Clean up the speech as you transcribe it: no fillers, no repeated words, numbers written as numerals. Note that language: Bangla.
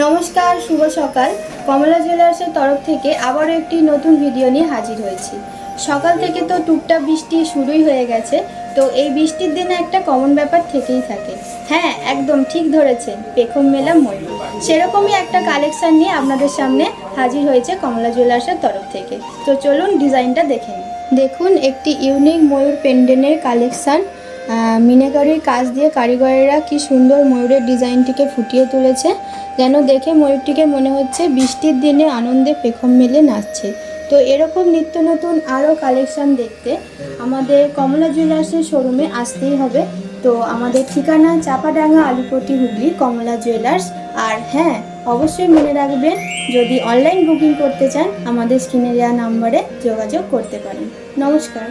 নমস্কার, শুভ সকাল। কমলা জুয়েলার্সের তরফ থেকে আবারও একটি নতুন ভিডিও নিয়ে হাজির হয়েছি। সকাল থেকে তো টুকটাক বৃষ্টি শুরুই হয়ে গেছে। তো এই বৃষ্টির দিনে একটা কমন ব্যাপার থেকেই থাকে। হ্যাঁ, একদম ঠিক ধরেছেন, পেখম মেলা ময়ূর। সেরকমই একটা কালেকশান নিয়ে আপনাদের সামনে হাজির হয়েছে কমলা জুয়েলার্সের তরফ থেকে। তো চলুন ডিজাইনটা দেখে নিন। দেখুন, একটি ইউনিক ময়ূর পেন্ডেন্টের কালেকশান। মিনাকারির কাজ দিয়ে কারিগরেরা কি সুন্দর ময়ূরের ডিজাইনটিকে ফুটিয়ে তুলেছে, যেন দেখে ময়ূরটিকে মনে হচ্ছে বৃষ্টির দিনে আনন্দে পেখম মেলে নাচছে। তো এরকম নিত্য নতুন আরও কালেকশান দেখতে আমাদের কমলা জুয়েলার্সের শোরুমে আসতেই হবে। তো আমাদের ঠিকানা চাপাডাঙ্গা, আলিপট্টি, হুগলি, কমলা জুয়েলার্স। আর হ্যাঁ, অবশ্যই মনে রাখবেন, যদি অনলাইন বুকিং করতে চান আমাদের স্ক্রিনে দেওয়া নাম্বারে যোগাযোগ করতে পারেন। নমস্কার।